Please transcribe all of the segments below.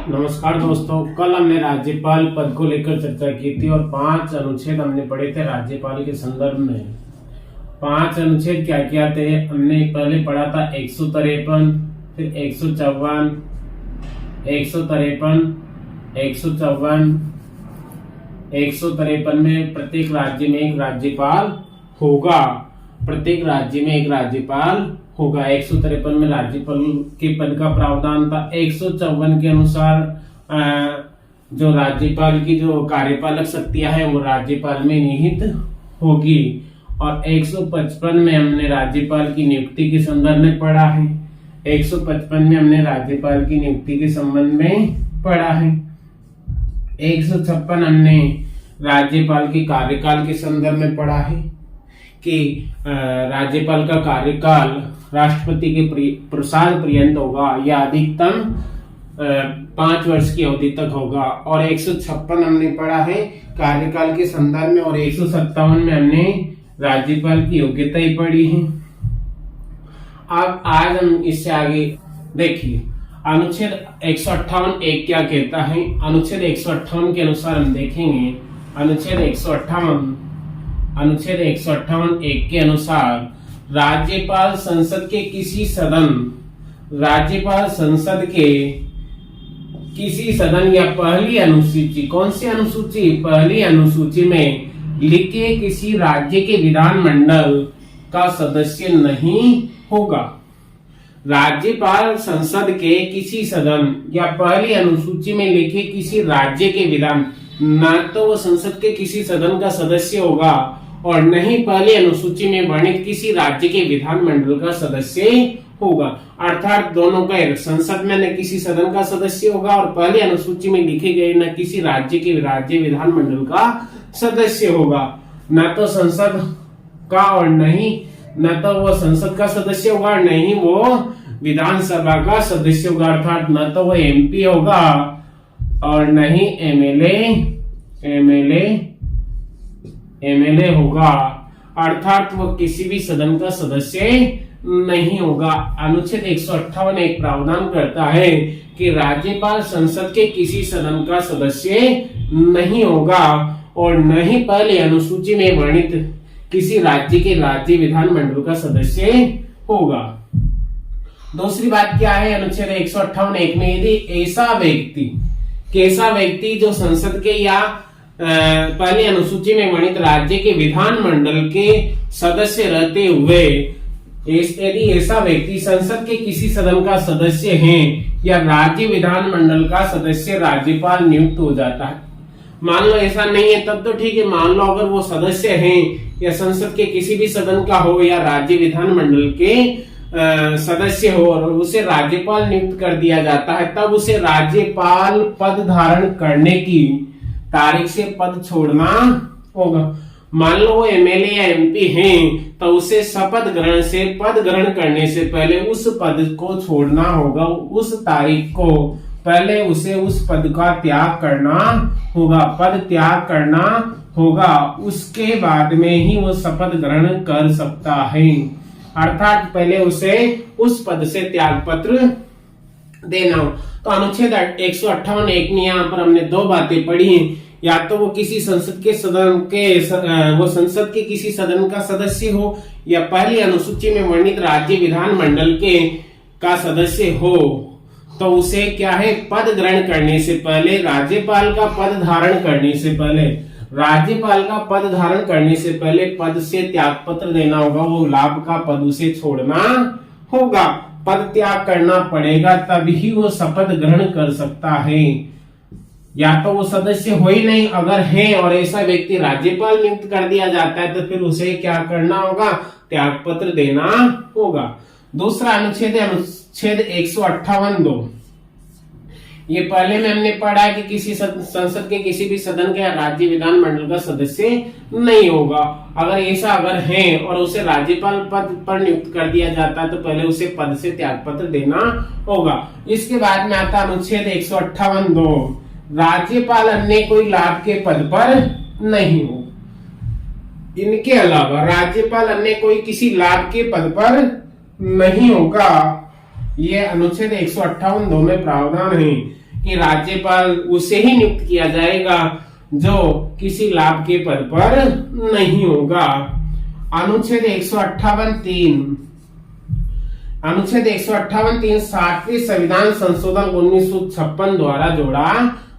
नमस्कार दोस्तों, कल हमने राज्यपाल पद को लेकर चर्चा की थी और 5 अनुच्छेद हमने पढ़े थे राज्यपाल के संदर्भ में। 5 अनुच्छेद क्या क्या थे हमने पहले पढ़ा था 153, फिर 154, 153, 154, 153 में प्रत्येक राज्य में एक राज्यपाल होगा। प्रत्येक राज्य में एक राज्यपाल होगा। 153 में राज्यपाल के पद का प्रावधान था। 154 के अनुसार जो राज्यपाल की जो कार्यपालक शक्तियां हैं वो राज्यपाल में निहित होगी। और 155 में हमने राज्यपाल की नियुक्ति के संदर्भ में पढ़ा है। 155 में हमने राज्यपाल की नियुक्ति के संबंध में पढ़ा है। 156 हमने राज्यपाल के कार्यकाल के संदर्भ में पढ़ा है कि राज्यपाल का कार्यकाल राष्ट्रपति के प्रसाद पर्यंत होगा या अधिकतम 5 वर्ष की अवधि तक होगा। और 156 हमने पढ़ा है कार्यकाल के संदर्भ में। और 157 में हमने राज्यपाल की योग्यता ही पढ़ी है। अब आज हम इससे आगे देखिए अनुच्छेद 158 एक क्या कहता है। अनुच्छेद 158 के अनुसार हम देखेंगे अनुच्छेद 158 एक के अनुसार राज्यपाल संसद के किसी सदन या पहली अनुसूची, कौन सी अनुसूची, पहली अनुसूची में लिखे किसी राज्य के विधानमंडल का सदस्य नहीं होगा। राज्यपाल संसद के किसी सदन या पहली अनुसूची में लिखे किसी राज्य के विधान, न तो वो संसद के किसी सदन का सदस्य होगा और न ही पहली अनुसूची में वर्णित किसी राज्य के विधानमंडल का सदस्य होगा। अर्थात दोनों का, संसद में न किसी सदन का सदस्य होगा और पहली अनुसूची में लिखे गए न किसी राज्य के राज्य विधानमंडल का सदस्य होगा। न तो संसद का और न तो वो संसद का सदस्य होगा और न ही वो विधानसभा का सदस्य होगा। अर्थात न तो वो एमपी होगा और न ही एमएलए होगा। अर्थात वो किसी भी सदन का सदस्य नहीं होगा। अनुच्छेद 158 एक प्रावधान करता है कि राज्यपाल संसद के किसी सदन का सदस्य नहीं होगा और न ही पहले अनुसूची में वर्णित किसी राज्य के राज्य विधानमंडल का सदस्य होगा। दूसरी बात क्या है अनुच्छेद 158 एक में, यदि ऐसा व्यक्ति जो संसद के या पहली अनुसूची में वर्णित राज्य के विधानमंडल के सदस्य रहते हुए, यदि ऐसा व्यक्ति संसद के किसी सदन का सदस्य है या राज्य विधानमंडल का सदस्य राज्यपाल नियुक्त हो जाता है। मान लो ऐसा नहीं है तब तो ठीक है। मान लो अगर वो सदस्य हैं या संसद के किसी भी सदन का हो या राज्य विधानमंडल के सदस्य हो और उसे राज्यपाल नियुक्त कर दिया जाता है, तब उसे राज्यपाल पद धारण करने की तारीख से पद छोड़ना होगा। मान लो वो एमएलए या एमपी हैं तो उसे शपथ ग्रहण से, पद ग्रहण करने से पहले उस पद को छोड़ना होगा। उस तारीख को पहले उसे उस पद का त्याग करना होगा, पद त्याग करना होगा। उसके बाद में ही वो शपथ ग्रहण कर सकता है। अर्थात पहले उसे उस पद से त्याग पत्र देना हो। तो अनुच्छेद 158 एक में यहाँ पर हमने 2 बातें पढ़ी हैं। या तो वो किसी संसद के वो संसद के किसी सदन का सदस्य हो या पहली अनुसूची में वर्णित राज्य विधानमंडल के का सदस्य हो, तो उसे क्या है, पद ग्रहण करने से पहले, राज्यपाल का पद धारण करने से पहले पद से त्याग पत्र देना होगा। वो लाभ का पद उसे छोड़ना होगा, पद त्याग करना पड़ेगा, तभी वो शपथ ग्रहण कर सकता है। या तो वो सदस्य हो ही नहीं, अगर है और ऐसा व्यक्ति राज्यपाल नियुक्त कर दिया जाता है तो फिर उसे क्या करना होगा, त्याग पत्र देना होगा। दूसरा अनुच्छेद है अनुच्छेद 158(2). ये पहले में हमने पढ़ा है कि किसी संसद के किसी भी सदन के राज्य विधानमंडल का सदस्य नहीं होगा। अगर है और उसे राज्यपाल पद पर नियुक्त कर दिया जाता है तो पहले उसे पद से त्यागपत्र देना होगा। इसके बाद में आता अनुच्छेद 158(2). राज्यपाल अन्य कोई लाभ के पद पर नहीं हो। इनके अलावा राज्यपाल अन्य कोई किसी लाभ के पद पर नहीं होगा। ये अनुच्छेद 158(2) में प्रावधान है कि राज्यपाल उसे ही नियुक्त किया जाएगा जो किसी लाभ के पद पर नहीं होगा। अनुच्छेद 158(3) अनुच्छेद 158(3) 7वें संविधान संशोधन 1956 द्वारा जोड़ा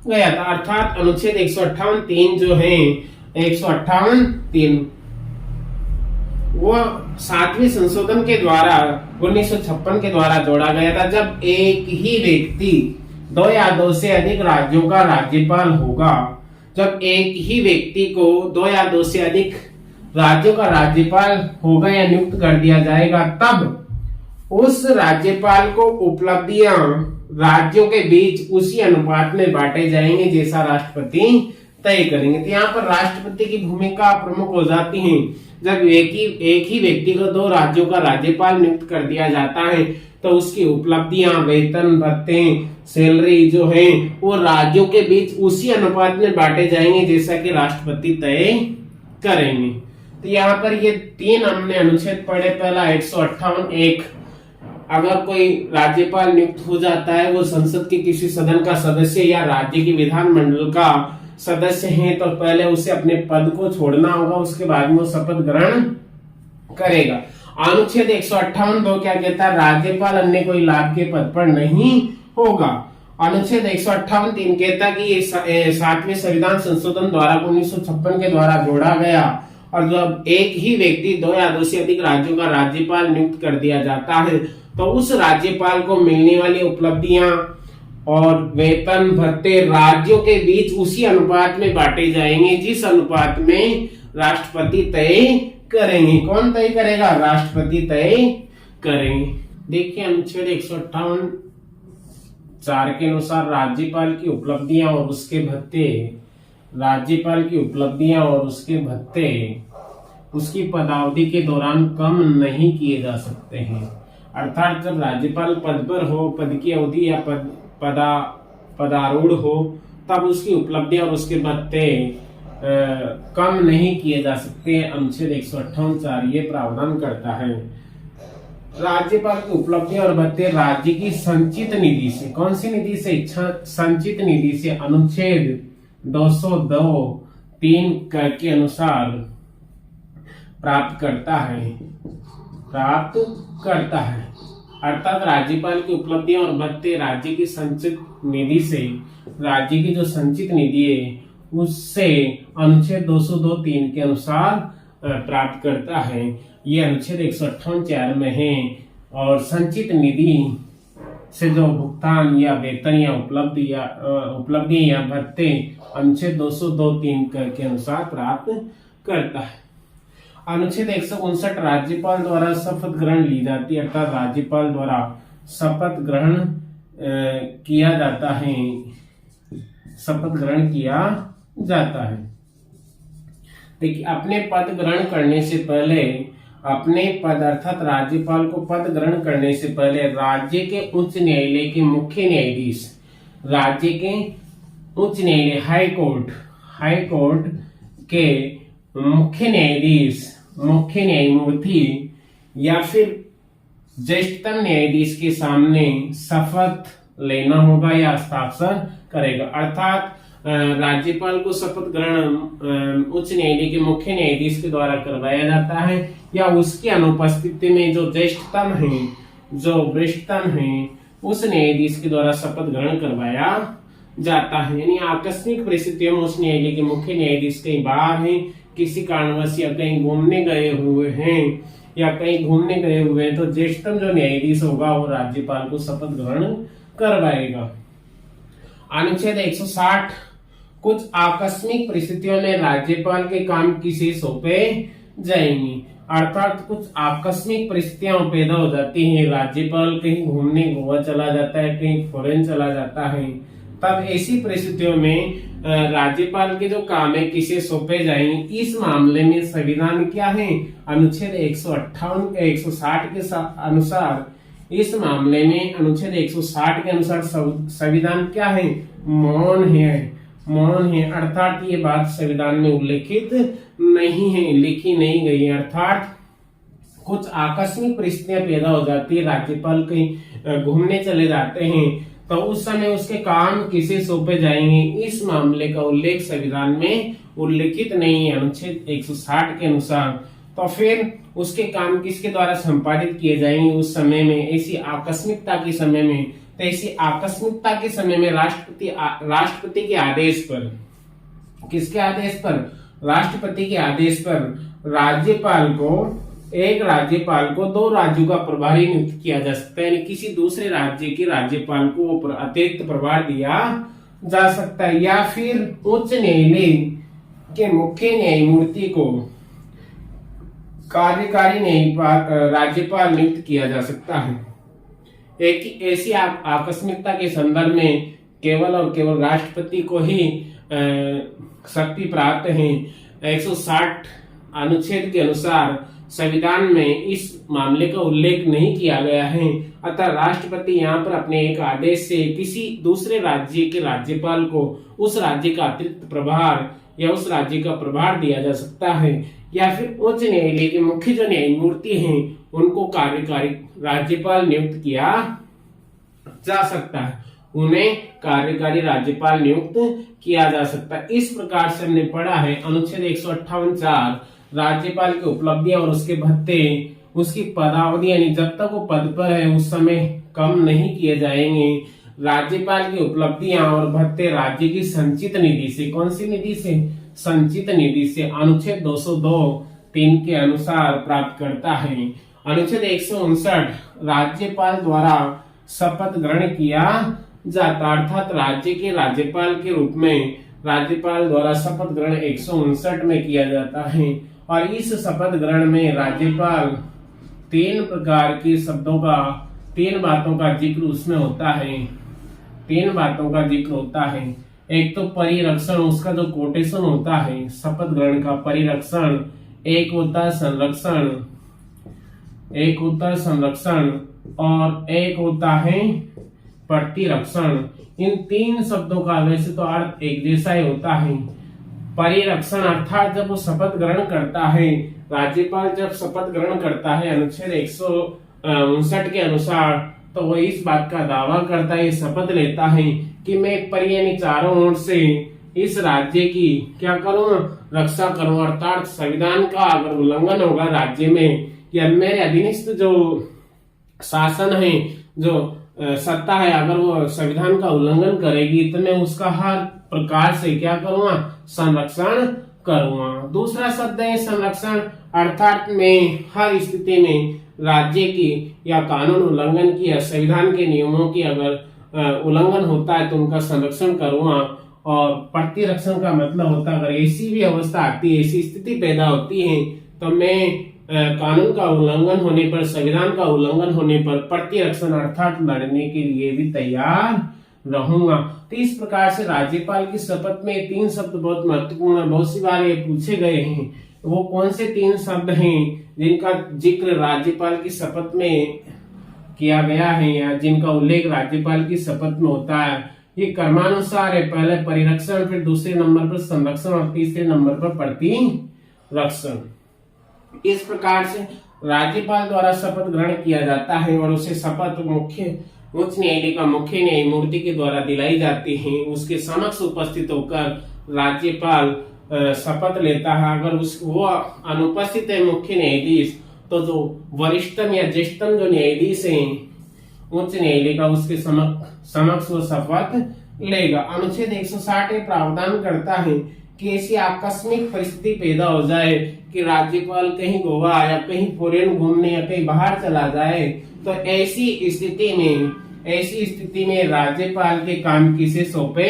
गया था। अर्थात अनुच्छेद 158(3) जो है 158(3) वो 7वें संशोधन के द्वारा 1956 के द्वारा जोड़ा गया था। जब एक ही व्यक्ति 2 या 2 से अधिक राज्यों का राज्यपाल होगा, जब एक ही व्यक्ति को 2 या 2 से अधिक राज्यों का राज्यपाल होगा या नियुक्त कर दिया जाएगा, तब उस राज्यपाल को उपलब्धियां राज्यों के बीच उसी अनुपात में बांटे जाएंगे जैसा राष्ट्रपति तय करेंगे। तो यहाँ पर राष्ट्रपति की भूमिका प्रमुख हो जाती है। जब एक ही व्यक्ति को 2 राज्यों का राज्यपाल नियुक्त कर दिया जाता है तो उसकी उपलब्धियां, वेतन, भत्ते, सैलरी जो है वो राज्यों के बीच उसी अनुपात में बांटे जाएंगे जैसा कि राष्ट्रपति तय करेंगे। तो यहाँ पर ये 3 हमने अनुच्छेद पढ़े। पहला 158(1), अगर कोई राज्यपाल नियुक्त हो जाता है, वो संसद के किसी सदन का सदस्य या राज्य के विधानमंडल का सदस्य है, तो पहले उसे अपने पद को छोड़ना होगा, उसके बाद में वो शपथ ग्रहण करेगा। अनुच्छेद 158(2) क्या कहता है? राज्यपाल अन्य कोई लाभ के पद पर नहीं होगा। अनुच्छेद 158(3) कहता है कि ये 7वें संविधान संशोधन द्वारा 1956 के द्वारा जोड़ा गया, और जब एक ही व्यक्ति 2 या 2 से अधिक राज्यों का राज्यपाल नियुक्त कर दिया जाता है तो उस राज्यपाल को मिलने वाली उपलब्धियां और वेतन, भत्ते राज्यों के बीच उसी अनुपात में बांटे जाएंगे जिस अनुपात में राष्ट्रपति तय करेंगे। कौन तय करेगा? राष्ट्रपति तय करेंगे। देखिए अनुच्छेद 158(4) के अनुसार राज्यपाल की उपलब्धियां और उसके भत्ते, राज्यपाल की उपलब्धियां और उसके भत्ते उसकी पदावधि के दौरान कम नहीं किए जा सकते हैं। अर्थात जब राज्यपाल पद पर हो, पद की अवधि या पदारूढ़ हो, तब उसकी उपलब्धियां और उसके भत्ते कम नहीं किए जा सकते। अनुच्छेद 158(4) ये प्रावधान करता है। राज्यपाल की उपलब्धियां और भत्ते राज्य की संचित निधि से, कौन सी निधि से? संचित निधि से अनुच्छेद 202(3) के अनुसार प्राप्त करता है। अर्थात राज्यपाल की उपलब्धियां और भत्ते राज्य की संचित निधि से, राज्य की जो संचित निधि है उससे अनुच्छेद 202(3) के अनुसार प्राप्त करता है। ये अनुच्छेद 158(4) में है। और संचित निधि से जो भुगतान या वेतन या उपलब्धि या भत्ते अनुच्छेद 202(3) के अनुसार प्राप्त करता है। अनुच्छेद 159 राज्यपाल द्वारा शपथ ग्रहण ली जाती है। अर्थात राज्यपाल द्वारा शपथ ग्रहण किया जाता है, शपथ ग्रहण किया जाता है। देखिए अपने पद ग्रहण करने से पहले, अपने पद अर्थात राज्यपाल को पद ग्रहण करने से पहले राज्य के उच्च न्यायालय के मुख्य न्यायाधीश, राज्य के उच्च न्यायालय हाई कोर्ट के मुख्य न्यायाधीश, मुख्य न्यायमूर्ति या फिर ज्येष्ठतम न्यायाधीश के सामने शपथ लेना होगा या हस्ताक्षर करेगा। अर्थात राज्यपाल को शपथ ग्रहण उच्च न्यायालय के मुख्य न्यायाधीश के द्वारा करवाया जाता है या उसकी अनुपस्थिति में जो ज्येष्ठतम है उस न्यायाधीश के द्वारा शपथ ग्रहण करवाया जाता है। यानी आकस्मिक परिस्थितियों में उस न्यायालय के मुख्य न्यायाधीश कहीं बाहर हैं, किसी कारणवश या कहीं घूमने गए हुए हैं तो ज्येष्ठतम जो न्यायाधीश होगा वो राज्यपाल को शपथ ग्रहण करवाएगा। अनुच्छेद 160 कुछ आकस्मिक परिस्थितियों में राज्यपाल के काम किसे सौंपे जाएंगे। अर्थात कुछ आकस्मिक परिस्थितियां पैदा हो जाती हैं, राज्यपाल कहीं घूमने गोवा चला जाता है, कहीं फॉरेन चला जाता है, तब ऐसी परिस्थितियों में राज्यपाल के जो काम है किसे सौंपे जाएंगे। इस मामले में संविधान क्या है? अनुच्छेद 160 के अनुसार, इस मामले में अनुच्छेद 160 के अनुसार संविधान क्या है? मौन है। अर्थात ये बात संविधान में उल्लेखित नहीं है, लिखी नहीं गई है। अर्थात कुछ आकस्मिक परिस्थितियां पैदा हो जाती है, राज्यपाल कहीं घूमने चले जाते हैं, तो उस समय उसके काम किसे सौंपे जाएंगे, इस मामले का उल्लेख संविधान में उल्लेखित नहीं है अनुच्छेद 160 के अनुसार। तो फिर उसके काम किसके द्वारा संपादित किए जाएंगे उस समय में, ऐसी आकस्मिकता के समय में। तो ऐसी आकस्मिकता के समय में राष्ट्रपति के आदेश पर, किसके आदेश पर, राष्ट्रपति के आदेश पर एक राज्यपाल को 2 राज्यों का प्रभारी नियुक्त किया जा सकता है, यानी किसी दूसरे राज्य के राज्यपाल को वो अतिरिक्त प्रभार दिया जा सकता है, या फिर उच्च न्यायालय के मुख्य न्यायमूर्ति को कार्यकारी राज्यपाल नियुक्त किया जा सकता है। एक ऐसी आकस्मिकता के संदर्भ में केवल और केवल राष्ट्रपति को ही शक्ति प्राप्त है। 160 अनुच्छेद के अनुसार संविधान में इस मामले का उल्लेख नहीं किया गया है, अतः राष्ट्रपति यहाँ पर अपने एक आदेश से किसी दूसरे राज्य के राज्यपाल को उस राज्य का अतिरिक्त प्रभार या उस राज्य का प्रभार दिया जा सकता है, या फिर उच्च न्यायालय के मुख्य जो न्यायमूर्ति हैं उनको कार्यकारी राज्यपाल नियुक्त किया जा सकता है, उन्हें कार्यकारी राज्यपाल नियुक्त किया जा सकता है। इस प्रकार से हमने पढ़ा है अनुच्छेद 158(4) राज्यपाल की उपलब्धियां और उसके भत्ते, उसकी पदावधि, यानी जब तक वो पद पर है उस समय कम नहीं किए जाएंगे। राज्यपाल की उपलब्धियां और भत्ते राज्य की संचित निधि से, कौन सी निधि से, संचित निधि से अनुच्छेद 202(3) के अनुसार प्राप्त करता है। अनुच्छेद 159 राज्यपाल द्वारा शपथ ग्रहण किया जाता, अर्थात राज्य के राज्यपाल के रूप में राज्यपाल द्वारा शपथ ग्रहण 159 में किया जाता है। और इस शपथ ग्रहण में राज्यपाल 3 प्रकार के शब्दों का, 3 बातों का जिक्र उसमें होता है, 3 बातों का जिक्र होता है। एक तो परिरक्षण, उसका जो कोटेशन होता है शपथ ग्रहण का, परिरक्षण, एक होता है संरक्षण, एक होता है संरक्षण और एक होता है प्रतिरक्षण। इन 3 शब्दों का वैसे तो अर्थ एक जैसा ही होता है। परिरक्षण अर्थात जब वो शपथ ग्रहण करता है, राज्यपाल जब शपथ ग्रहण करता है अनुच्छेद 159 के अनुसार, तो वो इस बात का दावा करता है, शपथ लेता है कि मैं यानी चारों ओर से इस राज्य की क्या करूं, रक्षा करूं, अर्थात संविधान का अगर उल्लंघन होगा राज्य में या मेरे अधीनस्थ जो शासन है, जो सत्ता है, अगर वो संविधान का उल्लंघन करेगी तो मैं उसका हर प्रकार से क्या करूंगा, संरक्षण करूंगा। दूसरा शब्द है संरक्षण, अर्थात मैं हर स्थिति में राज्य की या कानून उल्लंघन की या संविधान के नियमों की अगर उल्लंघन होता है तो उनका संरक्षण करूंगा। और प्रतिरक्षण का मतलब होता है अगर ऐसी भी अवस्था आती है, ऐसी स्थिति पैदा होती है तो मैं कानून का उल्लंघन होने पर, संविधान का उल्लंघन होने पर प्रतिरक्षण अर्थात लड़ने के लिए भी तैयार रहूंगा। तो इस प्रकार से राज्यपाल की शपथ में 3 शब्द बहुत महत्वपूर्ण है, बहुत सी बार ये पूछे गए हैं। वो कौन से 3 शब्द हैं जिनका जिक्र राज्यपाल की शपथ में किया गया है या जिनका उल्लेख राज्यपाल की शपथ में होता है? ये क्रमानुसार है, पहले परिरक्षण, फिर दूसरे नंबर पर संरक्षण और तीसरे नंबर पर प्रतिरक्षण। इस प्रकार से राज्यपाल द्वारा शपथ ग्रहण किया जाता है और उसे शपथ उच्च न्यायालय का मुख्य न्यायमूर्ति के द्वारा दिलाई जाती है। उसके समक्ष उपस्थित होकर राज्यपाल शपथ लेता है। अगर वो अनुपस्थित है मुख्य न्यायाधीश, तो जो वरिष्ठतम या ज्येष्ठतम जो न्यायाधीश है उच्च न्यायालय का, उसके समक्ष वो शपथ लेगा। अनुच्छेद 160 प्रावधान करता है कि ऐसी आकस्मिक परिस्थिति पैदा हो जाए कि राज्यपाल कहीं गोवा या कहीं फॉरेन घूमने या कहीं बाहर चला जाए, तो ऐसी स्थिति में राज्यपाल के काम किसे सौंपे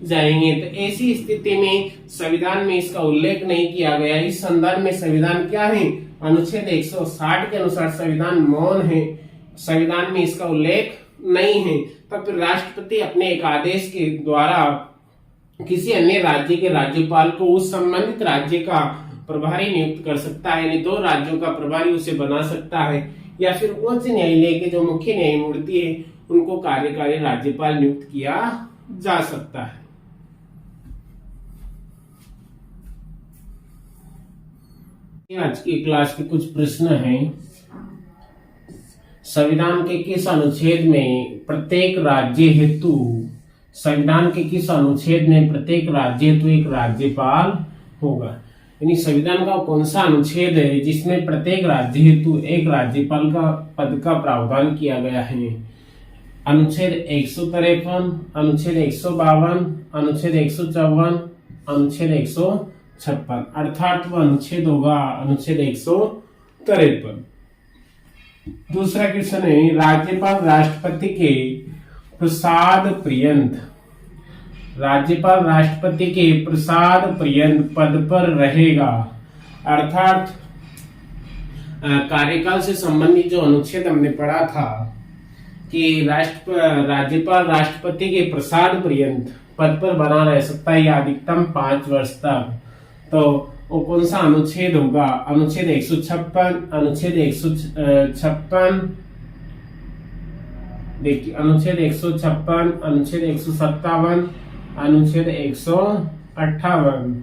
जाएंगे? तो ऐसी स्थिति में संविधान में इसका उल्लेख नहीं किया गया। इस संदर्भ में संविधान क्या है? अनुच्छेद 160 के अनुसार संविधान मौन है, संविधान में इसका उल्लेख नहीं है। तब फिर राष्ट्रपति अपने एक आदेश के द्वारा किसी अन्य राज्य के राज्यपाल को उस संबंधित राज्य का प्रभारी नियुक्त कर सकता है, यानी 2 राज्यों का प्रभारी उसे बना सकता है, या फिर उच्च न्यायालय के जो मुख्य न्यायमूर्ति है उनको कार्यकारी राज्यपाल नियुक्त किया जा सकता है। आज की क्लास के कुछ प्रश्न हैं। संविधान के किस अनुच्छेद में प्रत्येक राज्य हेतु संविधान के किस अनुच्छेद में प्रत्येक राज्य हेतु एक राज्यपाल होगा? यानी संविधान का कौन सा अनुच्छेद है जिसमें प्रत्येक राज्य हेतु एक राज्यपाल का पद का प्रावधान किया गया है? अनुच्छेद 153, अनुच्छेद 152, अनुच्छेद 154, अनुच्छेद 156, अर्थात वह अनुच्छेद होगा अनुच्छेद 153। दूसरा क्वेश्चन है, राज्यपाल राष्ट्रपति के प्रसाद पर्यंत राज्यपाल राष्ट्रपति के प्रसाद पर्यंत पद पर रहेगा। अर्थात कार्यकाल से संबंधित जो अनुच्छेद हमने पढ़ा था कि राज्यपाल राष्ट्रपति के प्रसाद पर्यंत पद पर बना रह सकता है या अधिकतम 5 वर्ष तक। तो वो कौन सा अनुच्छेद होगा? अनुच्छेद 156, अनुच्छेद 156, देखिए अनुच्छेद 156, अनुच्छेद 157, अनुच्छेद 158।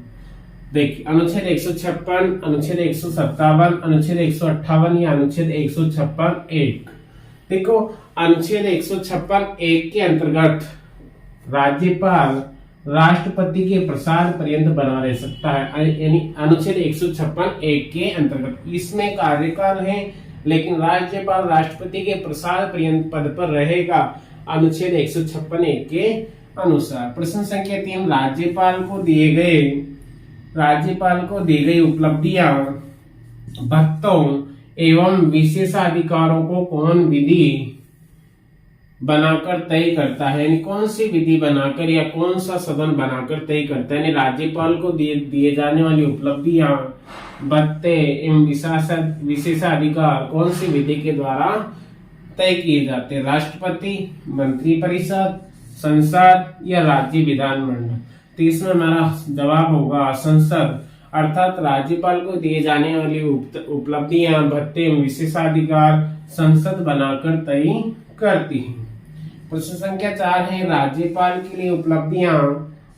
देखिए अनुच्छेद 156, अनुच्छेद 157, अनुच्छेद 158 या अनुच्छेद 156(1). देखो अनुच्छेद 156(1) के अंतर्गत राज्यपाल राष्ट्रपति के प्रसाद पर्यंत बना रह सकता है, यानी अनुच्छेद 156(1) के अंतर्गत। इसमें कार्यकाल है लेकिन राज्यपाल राष्ट्रपति के प्रसाद पर्यंत पद पर रहेगा, अनुच्छेद 156(1) के अनुसार। प्रश्न संख्या 3, राज्यपाल को दी गई उपलब्धियां, भत्तों एवं विशेषाधिकारों को कौन विधि बनाकर तय करता है? यानी कौन सी विधि बनाकर या कौन सा सदन बनाकर तय करता है? यानी राज्यपाल को दिए जाने वाली उपलब्धियां, भत्ते एवं विशेषाधिकार कौन सी विधि के द्वारा तय किए जाते हैं? राष्ट्रपति, मंत्रिपरिषद, संसद या राज्य विधानमंडल? तो इसमें हमारा जवाब होगा संसद। अर्थात राज्यपाल को दिए जाने वाली उपलब्धियां, भत्ते एवं विशेषाधिकार संसद बनाकर तय करती है। प्रश्न संख्या 4 है, राज्यपाल के लिए उपलब्धियां,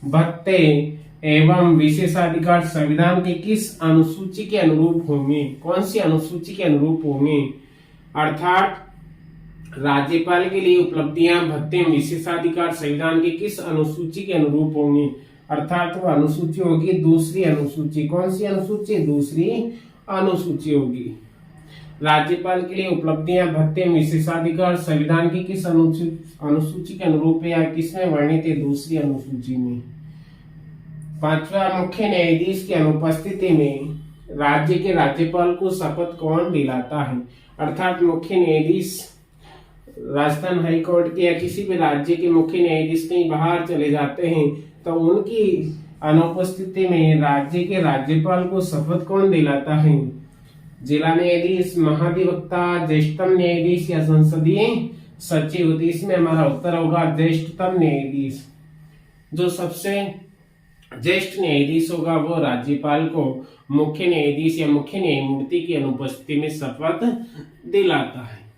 भत्ते एवं विशेषाधिकार संविधान के किस अनुसूची के अनुरूप होंगे? कौन सी अनुसूची के अनुरूप होंगे? अर्थात राज्यपाल के लिए उपलब्धियां, भत्ते एवं विशेषाधिकार संविधान के किस अनुसूची के अनुरूप होंगे? अर्थात वो अनुसूची होगी दूसरी अनुसूची। कौन सी अनुसूची? दूसरी अनुसूची होगी। राज्यपाल के लिए उपलब्धियां, भत्ते एवं विशेषाधिकार संविधान की किस अनुसूची के अनुरूप है या किसमें वर्णित है? दूसरी अनुसूची में। 5वां, मुख्य न्यायाधीश की अनुपस्थिति में राज्य के राज्यपाल को शपथ कौन दिलाता है? अर्थात मुख्य न्यायाधीश राजस्थान हाईकोर्ट के या किसी भी राज्य के मुख्य न्यायाधीश कहीं बाहर चले जाते हैं तो उनकी अनुपस्थिति में राज्य के राज्यपाल को शपथ कौन दिलाता है? जिला न्यायाधीश, महाधिवक्ता, ज्येष्ठतम न्यायाधीश या संसदीय सचिव? इसमें हमारा उत्तर होगा ज्येष्ठतम न्यायाधीश। जो सबसे ज्येष्ठ न्यायाधीश होगा वो राज्यपाल को मुख्य न्यायाधीश या मुख्य न्यायमूर्ति की अनुपस्थिति में शपथ दिलाता है।